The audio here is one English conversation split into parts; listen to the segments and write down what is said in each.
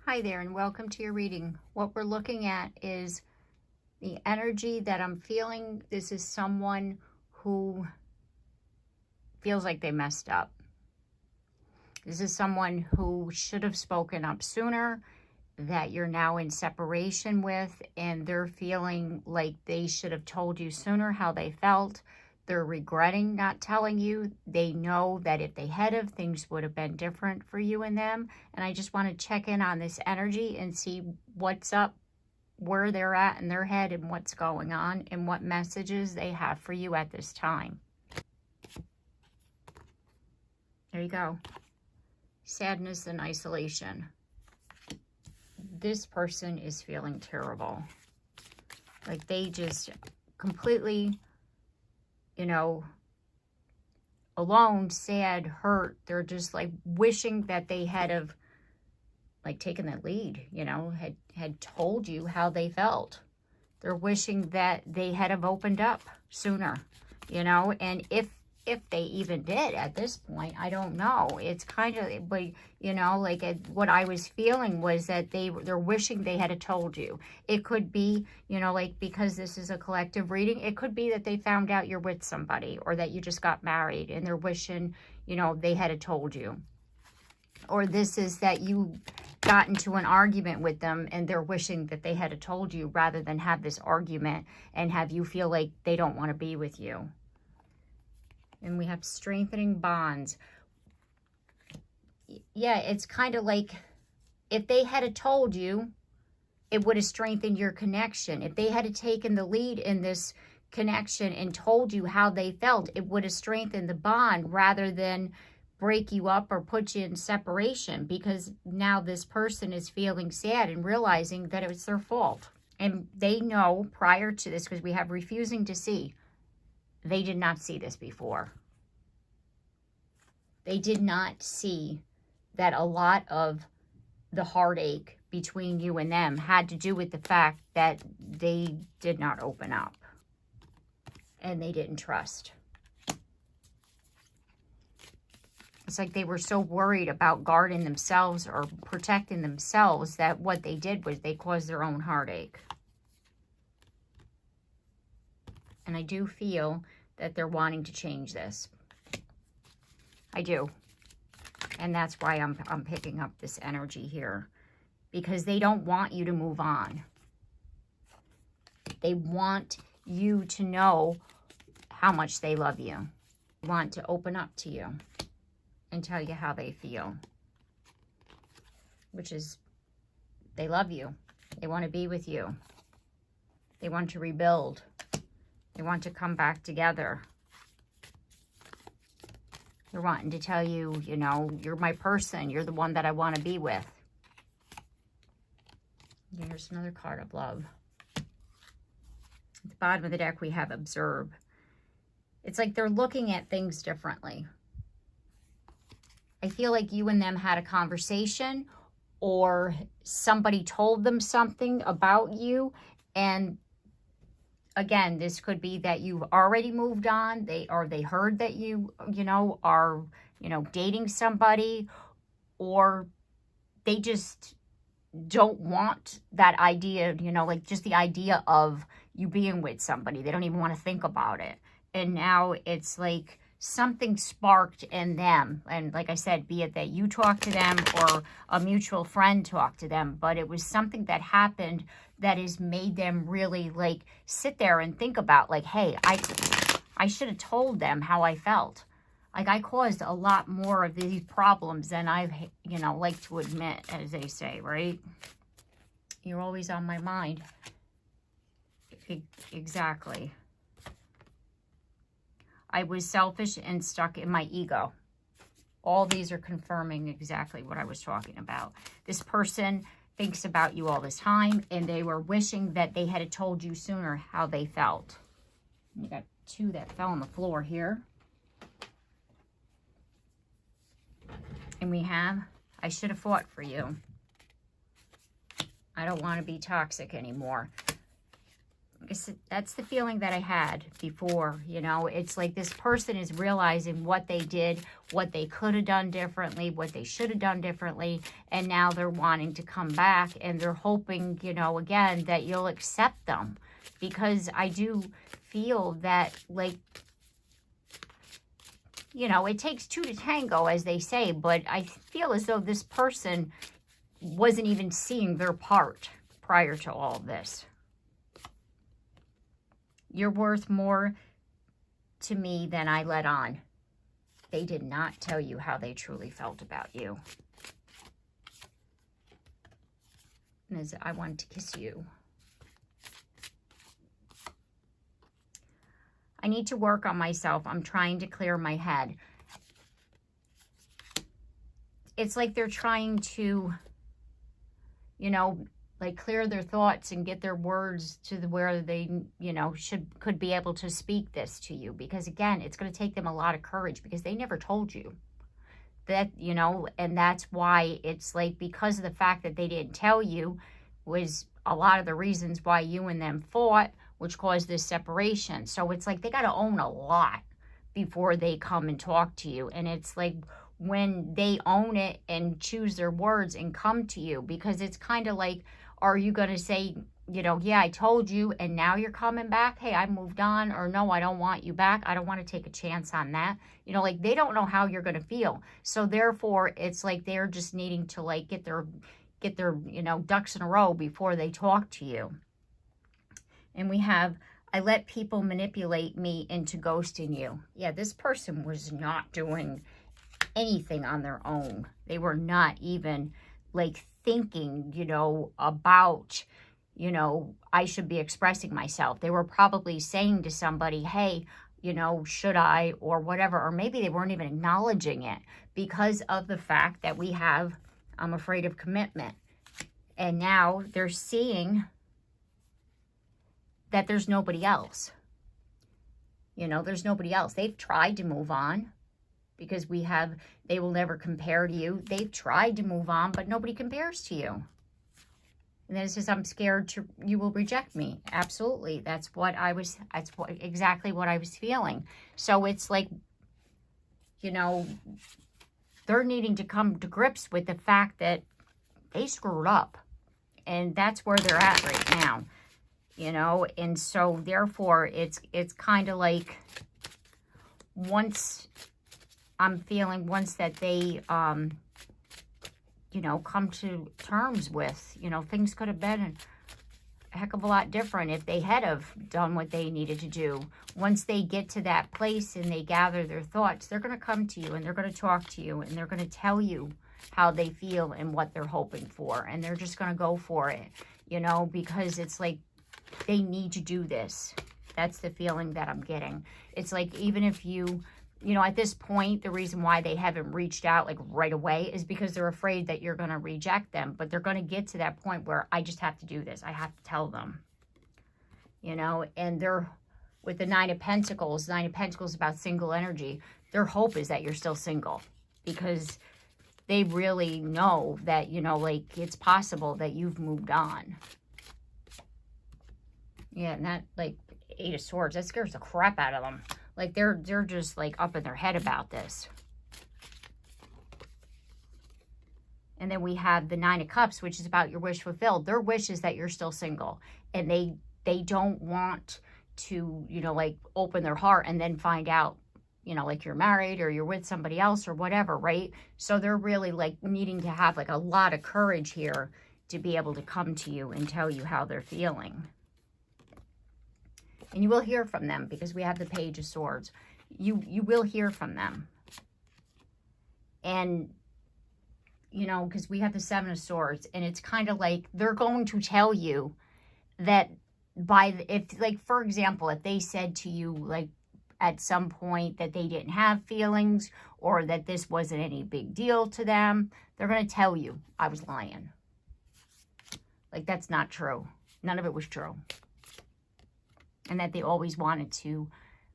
Hi there and welcome to your reading. What we're looking at is the energy that I'm feeling. This is someone who feels like they messed up. This is someone who should have spoken up sooner, that you're now in separation with, and they're feeling like they should have told you sooner how they felt. They're regretting not telling you. They know that if they had of, things would have been different for you and them. And I just want to check in on this energy and see what's up, where they're at in their head and what's going on and what messages they have for you at this time. There you go. Sadness and isolation. This person is feeling terrible. Like they just completely, alone, sad, hurt. They're just like wishing that they had have like taken the lead, had told you how they felt. They're wishing that they had have opened up sooner, and if they even did at this point, I don't know. It's kind of, but what I was feeling was that they're wishing they had told you. It could be, because this is a collective reading, it could be that they found out you're with somebody or that you just got married and they're wishing, they had told you. Or this is that you got into an argument with them and they're wishing that they had told you rather than have this argument and have you feel like they don't want to be with you. And we have strengthening bonds. Yeah, it's kind of like if they had told you, it would have strengthened your connection. If they had taken the lead in this connection and told you how they felt, it would have strengthened the bond rather than break you up or put you in separation, because now this person is feeling sad and realizing that it was their fault. And they know prior to this, because we have refusing to see, they did not see this before. They did not see that a lot of the heartache between you and them had to do with the fact that they did not open up and they didn't trust. It's like they were so worried about guarding themselves or protecting themselves that what they did was they caused their own heartache. And I do feel that they're wanting to change this. I do. And that's why I'm picking up this energy here. Because they don't want you to move on. They want you to know how much they love you. They want to open up to you and tell you how they feel. Which is, they love you. They want to be with you. They want to rebuild. They want to come back together. They're wanting to tell you, you're my person. You're the one that I want to be with. Here's another card of love. At the bottom of the deck, we have observe. It's like they're looking at things differently. I feel like you and them had a conversation or somebody told them something about you, and again, this could be that you've already moved on. They heard that you are, dating somebody, or they just don't want that idea, like just the idea of you being with somebody. They don't even want to think about it. And now it's like something sparked in them. And like I said, be it that you talk to them or a mutual friend talked to them, but it was something that happened that has made them really like sit there and think about like, hey, I should have told them how I felt. Like I caused a lot more of these problems than I've, like to admit, as they say, right? You're always on my mind. Exactly. I was selfish and stuck in my ego. All these are confirming exactly what I was talking about. This person thinks about you all the time, and they were wishing that they had told you sooner how they felt. You got two that fell on the floor here. And we have, I should have fought for you. I don't want to be toxic anymore. that's the feeling that I had before. You know, it's like this person is realizing what they did, what they could have done differently, what they should have done differently, and now they're wanting to come back, and they're hoping, you know, again, that you'll accept them, because I do feel that, like, you know, it takes two to tango, as they say, but I feel as though this person wasn't even seeing their part prior to all of this. You're worth more to me than I let on. They did not tell you how they truly felt about you. And as I want to kiss you. I need to work on myself. I'm trying to clear my head. It's like they're trying to, you know, like clear their thoughts and get their words to where they, you know, could be able to speak this to you. Because again, it's going to take them a lot of courage, because they never told you that, you know, and that's why it's like, because of the fact that they didn't tell you was a lot of the reasons why you and them fought, which caused this separation. So it's like they got to own a lot before they come and talk to you. And it's like when they own it and choose their words and come to you, because it's kind of like, are you going to say, you know, yeah, I told you, and now you're coming back? Hey, I moved on. Or no, I don't want you back. I don't want to take a chance on that. You know, like they don't know how you're going to feel. So therefore, it's like they're just needing to like get their, you know, ducks in a row before they talk to you. And we have, I let people manipulate me into ghosting you. Yeah, this person was not doing anything on their own. They were not even like thinking, you know, about, you know, I should be expressing myself. They were probably saying to somebody, hey, you know, should I, or whatever. Or maybe they weren't even acknowledging it because of the fact that we have, I'm afraid of commitment. And now they're seeing that there's nobody else. You know, there's nobody else. They've tried to move on, because we have, they will never compare to you. They've tried to move on, but nobody compares to you. And then it says, I'm scared you will reject me. Absolutely. That's exactly what I was feeling. So it's like, you know, they're needing to come to grips with the fact that they screwed up. And that's where they're at right now. You know, and so therefore it's kind of like once that they, you know, come to terms with, you know, things could have been a heck of a lot different if they had have done what they needed to do. Once they get to that place and they gather their thoughts, they're going to come to you and they're going to talk to you and they're going to tell you how they feel and what they're hoping for. And they're just going to go for it, you know, because it's like, they need to do this. That's the feeling that I'm getting. It's like, even if you know, at this point, the reason why they haven't reached out like right away is because they're afraid that you're going to reject them. But they're going to get to that point where I just have to do this. I have to tell them, you know, and they're with the Nine of Pentacles. Nine of Pentacles is about single energy. Their hope is that you're still single, because they really know that, you know, like it's possible that you've moved on. Yeah, and that, like, Eight of Swords, that scares the crap out of them. Like, they're just, like, up in their head about this. And then we have the Nine of Cups, which is about your wish fulfilled. Their wish is that you're still single. And they don't want to, you know, like, open their heart and then find out, you know, like you're married or you're with somebody else or whatever, right? So they're really, like, needing to have, like, a lot of courage here to be able to come to you and tell you how they're feeling. And you will hear from them, because we have the Page of Swords. You will hear from them. And, you know, because we have the Seven of Swords. And it's kind of like they're going to tell you that if, like, for example, if they said to you, like, at some point that they didn't have feelings or that this wasn't any big deal to them, they're going to tell you, I was lying. Like, that's not true. None of it was true. And that they always wanted to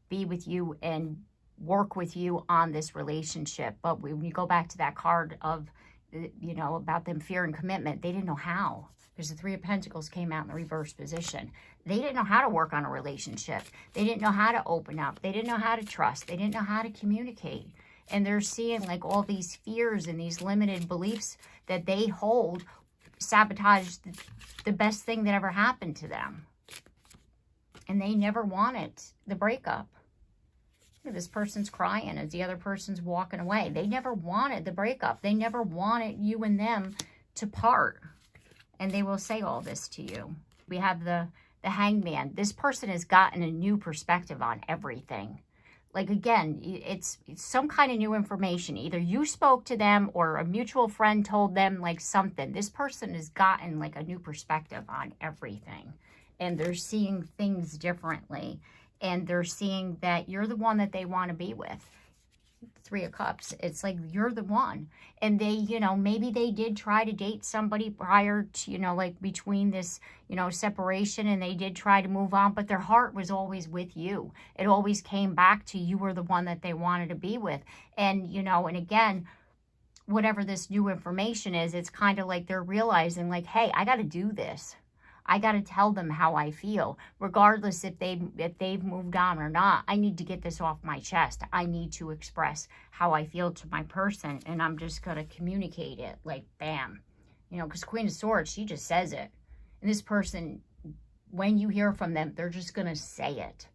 be with you and work with you on this relationship. But when you go back to that card of you know, about them fear and commitment. They didn't know how, because the Three of Pentacles came out in the reverse position. They didn't know how to work on a relationship. They didn't know how to open up. They didn't know how to trust. They didn't know how to communicate. And they're seeing like all these fears and these limited beliefs that they hold sabotage the best thing that ever happened to them. And they never wanted the breakup. This person's crying as the other person's walking away. They never wanted the breakup. They never wanted you and them to part. And they will say all this to you. We have the Hangman. This person has gotten a new perspective on everything. Like, again, it's some kind of new information. Either you spoke to them or a mutual friend told them like something. This person has gotten like a new perspective on everything. And they're seeing things differently. And they're seeing that you're the one that they want to be with. Three of Cups. It's like you're the one. And they, you know, maybe they did try to date somebody prior to, you know, like between this, you know, separation, and they did try to move on, but their heart was always with you. It always came back to you were the one that they wanted to be with. And, you know, and again, whatever this new information is, it's kind of like they're realizing like, hey, I got to do this. I got to tell them how I feel, regardless if they've moved on or not. I need to get this off my chest. I need to express how I feel to my person, and I'm just going to communicate it like bam. You know, because Queen of Swords, she just says it. And this person, when you hear from them, they're just going to say it,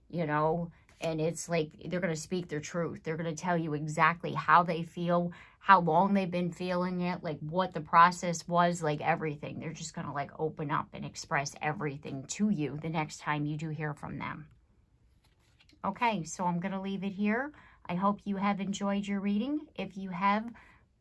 you know. And it's like they're going to speak their truth. They're going to tell you exactly how they feel, how long they've been feeling it, like what the process was, like everything. They're just going to like open up and express everything to you the next time you do hear from them. Okay, so I'm going to leave it here. I hope you have enjoyed your reading. If you have,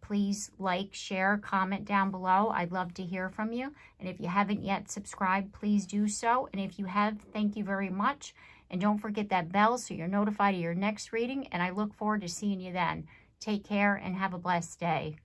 please like, share, comment down below. I'd love to hear from you. And if you haven't yet subscribed, please do so. And if you have, thank you very much. And don't forget that bell so you're notified of your next reading. And I look forward to seeing you then. Take care and have a blessed day.